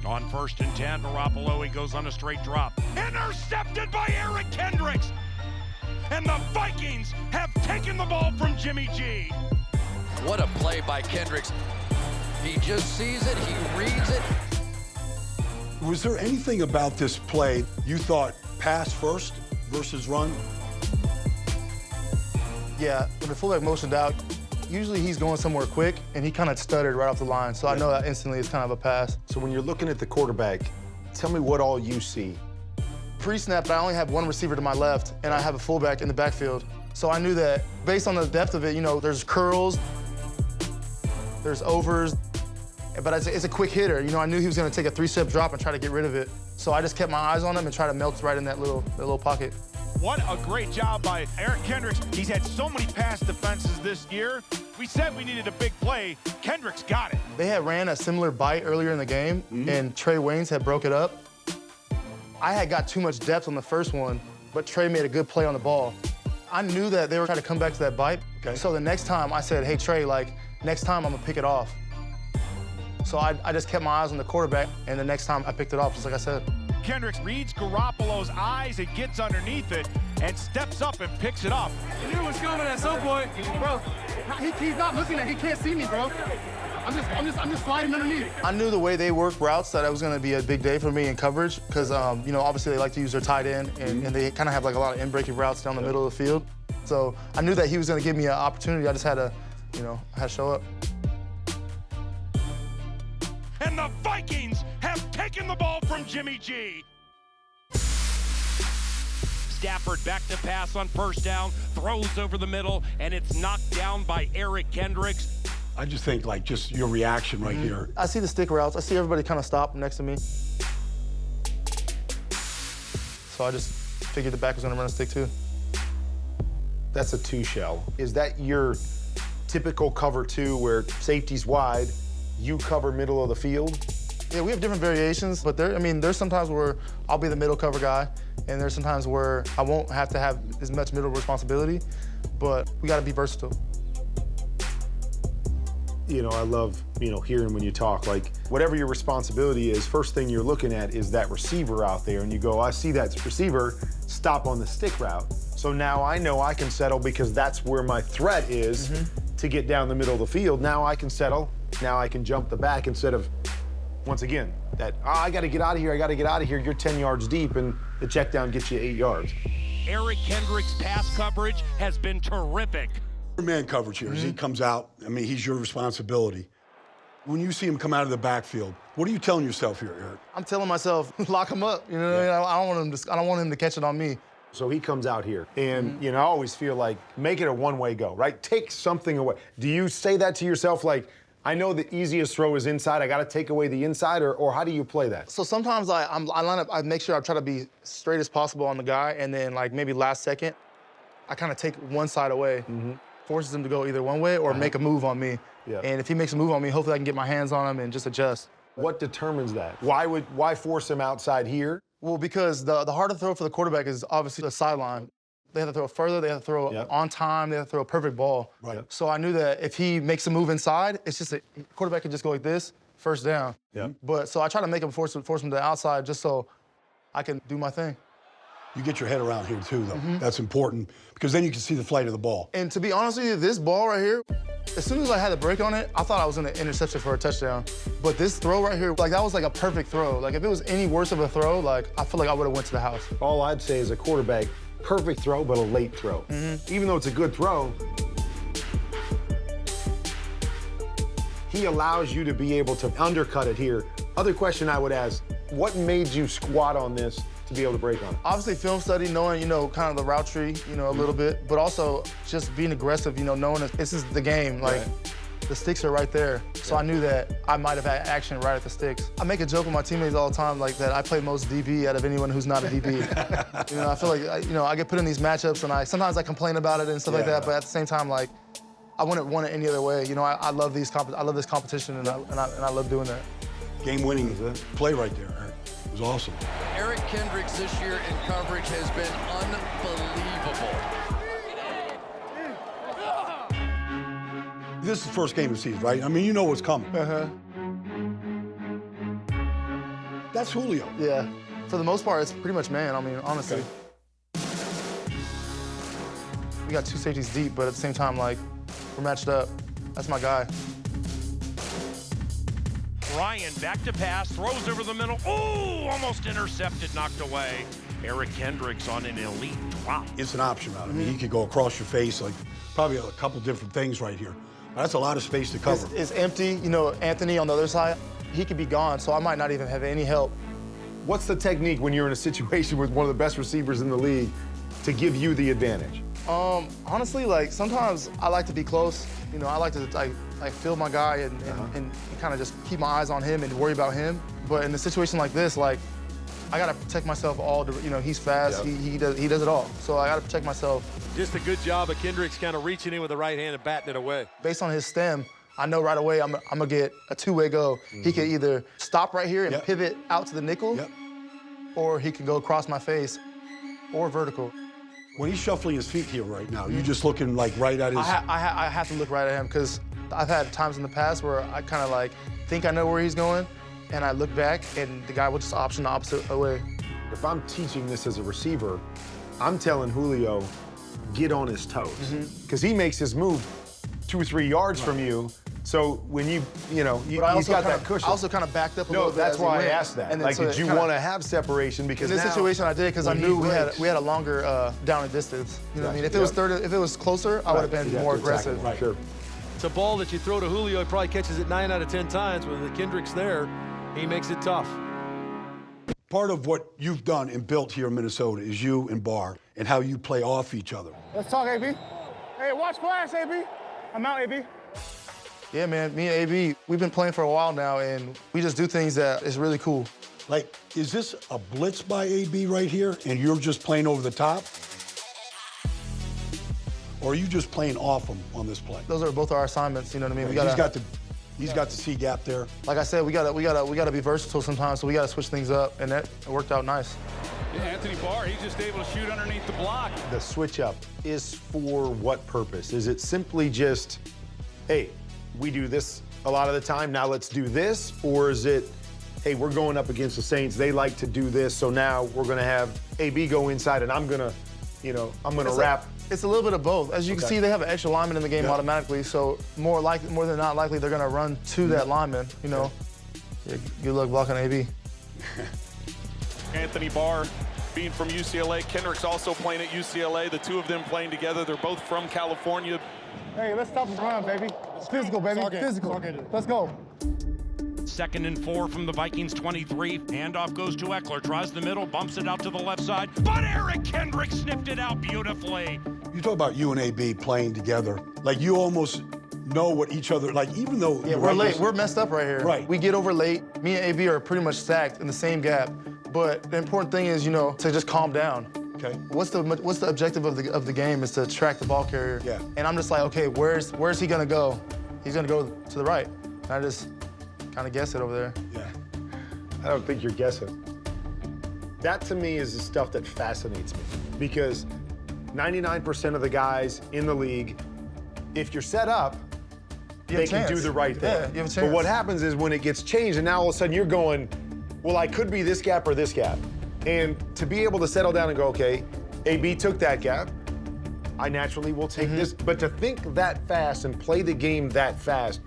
On 1st and 10, Garoppolo, he goes on a straight drop. Intercepted by Kendricks! And the Vikings have taken the ball from Jimmy G. What a play by Kendricks. He just sees it, he reads it. Was there anything about this play you thought pass first versus run? Yeah, when the fullback motioned out, usually he's going somewhere quick, and he kind of stuttered right off the line, so I know that instantly it's kind of a pass. So when you're looking at the quarterback, tell me what all you see. Pre-snap, I only have one receiver to my left, and I have a fullback in the backfield. So I knew that based on the depth of it, there's curls, there's overs, but it's a quick hitter. I knew he was going to take a 3-step drop and try to get rid of it. So I just kept my eyes on him and try to melt right in that little pocket. What a great job by Kendricks. He's had so many pass defenses this year. We said we needed a big play. Kendricks got it. They had ran a similar bite earlier in the game, and Trey Waynes had broke it up. I had got too much depth on the first one, but Trey made a good play on the ball. I knew that they were trying to come back to that bite. Okay. So the next time I said, hey, Trey, next time I'm gonna pick it off. So I just kept my eyes on the quarterback, and the next time I picked it off, just like I said. Kendricks reads Garoppolo's eyes and gets underneath it and steps up and picks it up. You knew it was coming at some point. Bro, he's not looking at, he can't see me, bro. I'm just sliding underneath. I knew the way they work routes that it was going to be a big day for me in coverage because, obviously they like to use their tight end, and they kind of have a lot of in-breaking routes down the middle of the field. So I knew that he was going to give me an opportunity. I just had to, show up. And the Vikings have taken the ball from Jimmy G. Stafford back to pass on 1st down, throws over the middle, and it's knocked down by Kendricks. I just think, just your reaction right here. I see the stick routes. I see everybody kind of stop next to me. So I just figured the back was going to run a stick too. That's a 2-shell. Is that your typical cover 2 where safety's wide, you cover middle of the field? Yeah, we have different variations, but there's sometimes where I'll be the middle cover guy, and there's sometimes where I won't have to have as much middle responsibility, but we got to be versatile. I love, hearing when you talk, whatever your responsibility is, first thing you're looking at is that receiver out there, and you go, I see that receiver, stop on the stick route. So now I know I can settle because that's where my threat is to get down the middle of the field. Now I can settle. Now I can jump the back instead of, once again, I got to get out of here, I got to get out of here. You're 10 yards deep, and the check down gets you 8 yards. Kendricks' pass coverage has been terrific. Man coverage here, as he comes out, he's your responsibility. When you see him come out of the backfield, what are you telling yourself here, Eric? I'm telling myself, lock him up. I don't want him to catch it on me. So he comes out here, and I always feel like make it a one-way go, right? Take something away. Do you say that to yourself, I know the easiest throw is inside, I got to take away the inside, or how do you play that? So sometimes I line up, I make sure I try to be straight as possible on the guy, and then maybe last second, I kind of take one side away. Forces him to go either one way or make a move on me. Yeah. And if he makes a move on me, hopefully I can get my hands on him and just adjust. What determines that? Why force him outside here? Well, because the harder throw for the quarterback is obviously the sideline. They have to throw further, they have to throw on time, they have to throw a perfect ball. Right. So I knew that if he makes a move inside, it's just quarterback can just go like this, 1st down. Yeah. But so I try to make him force him to the outside just so I can do my thing. You get your head around here too, though. That's important because then you can see the flight of the ball. And to be honest with you, this ball right here, as soon as I had the break on it, I thought I was gonna intercept it for a touchdown. But this throw right here, that was a perfect throw. If it was any worse of a throw, I feel like I would have went to the house. All I'd say is a quarterback, perfect throw, but a late throw. Even though it's a good throw, he allows you to be able to undercut it here. Other question I would ask, what made you squat on this to be able to break on it? Obviously film study, knowing, kind of the route tree, a little bit, but also just being aggressive, knowing that this is the game. The sticks are right there. So I knew that I might have had action right at the sticks. I make a joke with my teammates all the time that I play most DB out of anyone who's not a DB. I feel like, I get put in these matchups and sometimes I complain about it and stuff like that, but at the same time, I wouldn't want it any other way. I love this competition and I love doing that. Game-winning play right there, Eric. It was awesome. Kendricks this year in coverage has been unbelievable. This is the first game of the season, right? You know what's coming. That's Julio. Yeah. For the most part, it's pretty much man. I mean, honestly. Okay. We got two safeties deep, but at the same time, like, we're matched up. That's my guy. Ryan back to pass, throws over the middle. Oh, almost intercepted, knocked away. Eric Kendricks on an elite drop. It's an option route. I mean, he could go across your face, like probably a couple different things right here. That's a lot of space to cover. It's empty. You know, Anthony on the other side, he could be gone, so I might not even have any help. What's the technique when you're in a situation with one of the best receivers in the league to give you the advantage? Honestly, like, sometimes I like to be close. You know, I like to like feel my guy and kind of just keep my eyes on him and worry about him. But in a situation like this, like, I gotta protect myself you know, he's fast, Yep. he does it all. So I gotta protect myself. Just a good job of Kendricks kind of reaching in with the right hand and batting it away. Based on his stem, I know right away I'm gonna get a two-way go. He could either stop right here and Yep. pivot out to the nickel, Yep. or he could go across my face or vertical. When he's shuffling his feet here right now, you just looking like right at his... I have to look right at him because I've had times in the past where I kind of like think I know where he's going, and I look back and the guy will just option the opposite way. If I'm teaching this as a receiver, I'm telling Julio, get on his toes. Because he makes his move 2 or 3 yards from you. So when you know, But he's got that cushion. I also kind of backed up a little bit. That's as he why I went. asked that. And then Like, so did you want to have separation? Because in this now, situation I did because I when knew he breaks- we had a longer down and distance. You know what I mean? If it Gotcha. was if it was closer, I would have been You'd more to attack him. aggressive. Right. Sure. It's a ball that you throw to Julio, he probably catches it 9 out of 10 times. With the Kendricks there, he makes it tough. Part of what you've done and built here in Minnesota is you and Barr and how you play off each other. Let's talk, AB. Hey, watch flash, AB. I'm out, AB. Yeah, man, me and AB, we've been playing for a while now, and we just do things that is really cool. Like, is this a blitz by AB right here and you're just playing over the top? Or are you just playing off him on this play? Those are both our assignments, you know what I mean? He's got the C gap there. Like I said, we gotta be versatile sometimes, so we gotta switch things up, and that worked out nice. Yeah, Anthony Barr, he's just able to shoot underneath the block. The switch up is for what purpose? Is it simply just, hey, we do this a lot of the time, now let's do this? Or is it, hey, we're going up against the Saints, they like to do this, so now we're gonna have AB go inside and I'm gonna wrap. It's a little bit of both. As you can see, they have an extra lineman in the game automatically, so more than not likely, they're gonna run to that lineman, you know. Yeah, good luck blocking AB. Anthony Barr being from UCLA, Kendricks also playing at UCLA, the two of them playing together. They're both from California. Hey, let's stop the run, baby. It's physical, baby. Physical. Let's go. 2nd and 4 from the Vikings 23. Handoff goes to Eckler, tries the middle, bumps it out to the left side, but Eric Kendricks snipped it out beautifully. You talk about you and AB playing together. Like, you almost know what each other, like, even though... Yeah, we're late. We're messed up right here. Right. We get over late. Me and AB are pretty much stacked in the same gap. But the important thing is, you know, to just calm down. Okay. What's the objective of the game is to track the ball carrier. Yeah. And I'm just like, okay, where's he gonna go? He's gonna go to the right. And I just kind of guess it over there. Yeah. I don't think you're guessing. That to me is the stuff that fascinates me because 99% of the guys in the league, if you're set up, they can do the right thing. Yeah, you have a chance. But what happens is when it gets changed and now all of a sudden you're going, well, I could be this gap or this gap. And to be able to settle down and go, okay, AB took that gap, I naturally will take this. But to think that fast and play the game that fast,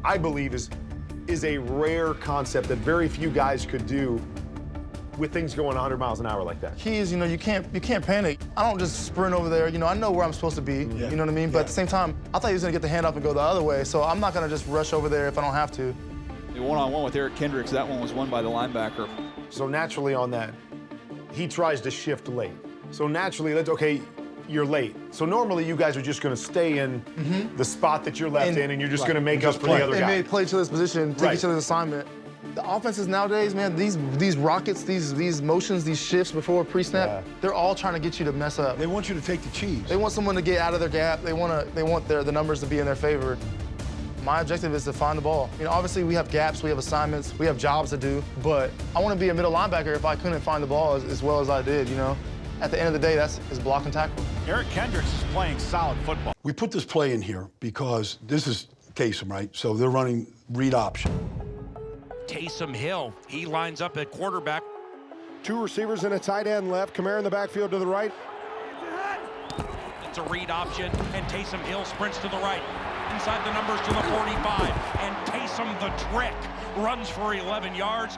I believe is a rare concept that very few guys could do with things going 100 miles an hour like that. Key is, you know, you can't panic. I don't just sprint over there. You know, I know where I'm supposed to be. Yeah. You know what I mean? But at the same time, I thought he was gonna get the handoff and go the other way. So I'm not gonna just rush over there if I don't have to. The one-on-one with Eric Kendricks, that one was won by the linebacker. So naturally on that, he tries to shift late. So naturally, okay, you're late. So normally you guys are just gonna stay in the spot that you're left in and you're just gonna make up for the other And guy. maybe play each other's position, take each other's assignment. The offenses nowadays, man, these rockets, these motions, these shifts before pre-snap, they're all trying to get you to mess up. They want you to take the cheese. They want someone to get out of their gap. They want the numbers to be in their favor. My objective is to find the ball. You know, obviously we have gaps, we have assignments, we have jobs to do, but I want to be a middle linebacker if I couldn't find the ball as well as I did, you know? At the end of the day, that's his block and tackle. Eric Kendricks is playing solid football. We put this play in here because this is Taysom, right? So they're running read option. Taysom Hill, he lines up at quarterback. Two receivers and a tight end left. Kamara in the backfield to the right. It's a read option, and Taysom Hill sprints to the right. Inside the numbers to the 45, and Taysom the trick runs for 11 yards.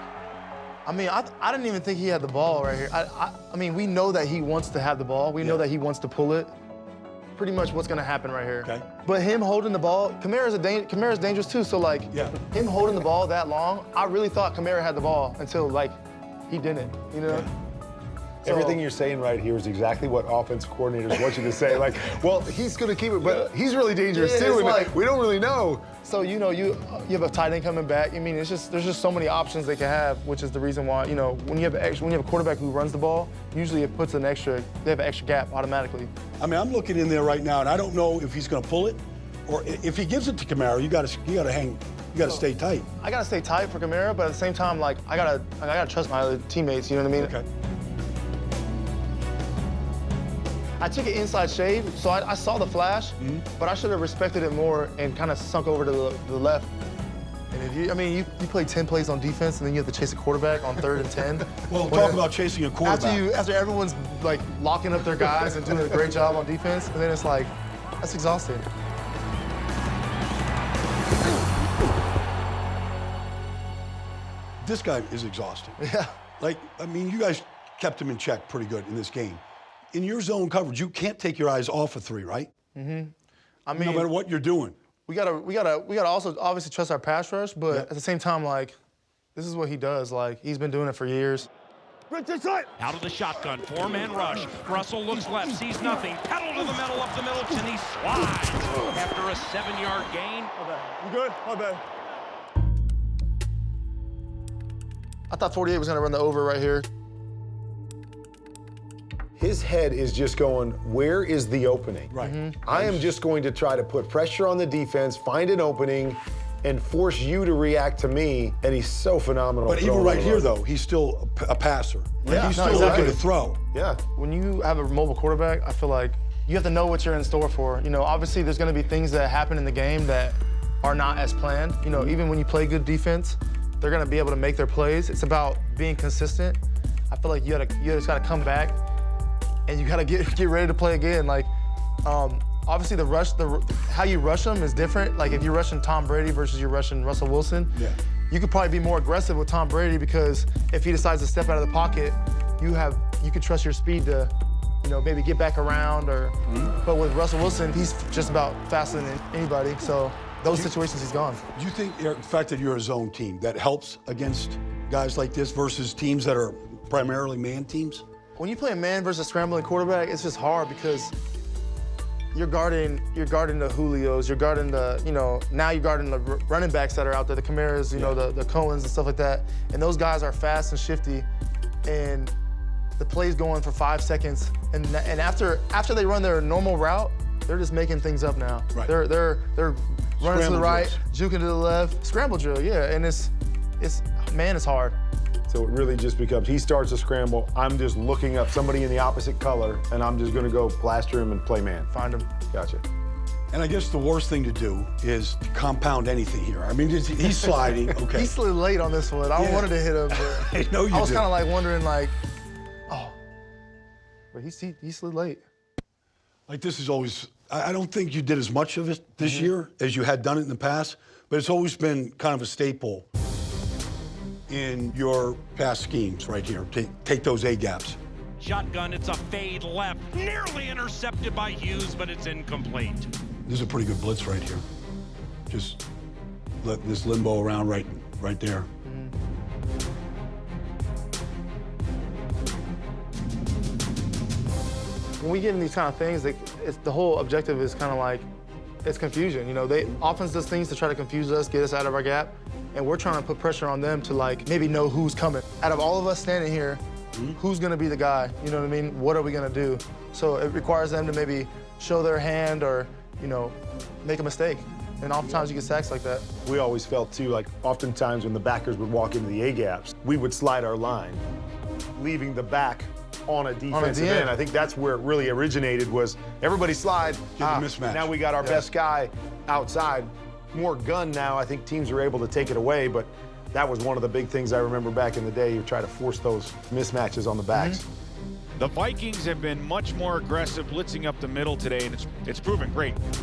I mean, I didn't even think he had the ball right here. I mean, we know that he wants to have the ball. We know that he wants to pull it. Pretty much what's gonna happen right here. Okay. But him holding the ball, Kamara's dangerous too. So like, him holding the ball that long, I really thought Kamara had the ball until like he didn't. You know. Yeah. So, everything you're saying right here is exactly what offense coordinators want you to say. Like, well, he's going to keep it, but he's really dangerous too, and like, we don't really know. So you know, you have a tight end coming back. I mean, there's just so many options they can have, which is the reason why when you have a quarterback who runs the ball, usually it puts they have an extra gap automatically. I mean, I'm looking in there right now, and I don't know if he's going to pull it, or if he gives it to Kamara, you got to hang. You got to stay tight. I got to stay tight for Kamara, but at the same time, like I gotta trust my other teammates. You know what I mean? Okay. I took an inside shade, so I saw the flash, but I should have respected it more and kind of sunk over to the left. And if you play 10 plays on defense and then you have to chase a quarterback on 3rd and 10. Well, talk about chasing a quarterback. After everyone's like locking up their guys and doing a great job on defense, and then it's like, that's exhausting. This guy is exhausting. Yeah. Like, I mean, you guys kept him in check pretty good in this game. In your zone coverage, you can't take your eyes off of 3, right? Mm-hmm. I mean, no matter what you're doing. We gotta also obviously trust our pass rush, but at the same time, like, this is what he does. Like, he's been doing it for years. Out of the shotgun, 4-man rush. Russell looks left, sees nothing. Pedal to the middle, up the middle, and he slides after a 7-yard gain. You good? My bad. I thought 48 was gonna run the over right here. His head is just going, where is the opening? Right. I am just going to try to put pressure on the defense, find an opening, and force you to react to me, and he's so phenomenal. But even right here, though, he's still a passer. Like, he's still looking to throw. Yeah. When you have a mobile quarterback, I feel like you have to know what you're in store for. You know, obviously there's gonna be things that happen in the game that are not as planned. You know, even when you play good defense, they're gonna be able to make their plays. It's about being consistent. I feel like you just gotta come back and you gotta get ready to play again. Like, obviously how you rush them is different. Like if you're rushing Tom Brady versus you're rushing Russell Wilson, you could probably be more aggressive with Tom Brady because if he decides to step out of the pocket, you can trust your speed to, maybe get back around or. But with Russell Wilson, he's just about faster than anybody. So those situations, he's gone. Do you think, Eric, the fact that you're a zone team, that helps against guys like this versus teams that are primarily man teams? When you play a man versus scrambling quarterback, it's just hard because you're guarding the Julios, you're guarding now you're guarding the running backs that are out there, the Camaras, the Cohens and stuff like that. And those guys are fast and shifty, and the play's going for 5 seconds. And after they run their normal route, they're just making things up now. Right. They're running to the right, juking to the left, scramble drill, and it's hard. So it really just becomes, he starts a scramble, I'm just looking up somebody in the opposite color, and I'm just gonna go plaster him and play man. Find him. Gotcha. And I guess the worst thing to do is to compound anything here. I mean, he's sliding, okay. He slid late on this one. I wanted to hit him, but I know you I was did. kind of like wondering, but he slid late. Like this is always, I don't think you did as much of it this year as you had done it in the past, but it's always been kind of a staple in your past schemes right here. Take those A-gaps. Shotgun, it's a fade left, nearly intercepted by Hughes, but it's incomplete. This is a pretty good blitz right here. Just let this limbo around right there. When we get in these kind of things, the whole objective is kind of like, it's confusion. Offense does things to try to confuse us, get us out of our gap, and we're trying to put pressure on them to maybe know who's coming. Out of all of us standing here, who's gonna be the guy? You know what I mean? What are we gonna do? So it requires them to maybe show their hand or, make a mistake. And oftentimes you get sacks like that. We always felt too, like oftentimes when the backers would walk into the A-gaps, we would slide our line, leaving the back on a defensive end. I think that's where it really originated, was everybody slide. Get the mismatch. Now we got our best guy outside. More gun now. I think teams are able to take it away, but That was one of the big things I remember back in the day. You try to force those mismatches on the backs. The Vikings have been much more aggressive blitzing up the middle today, and it's proven great.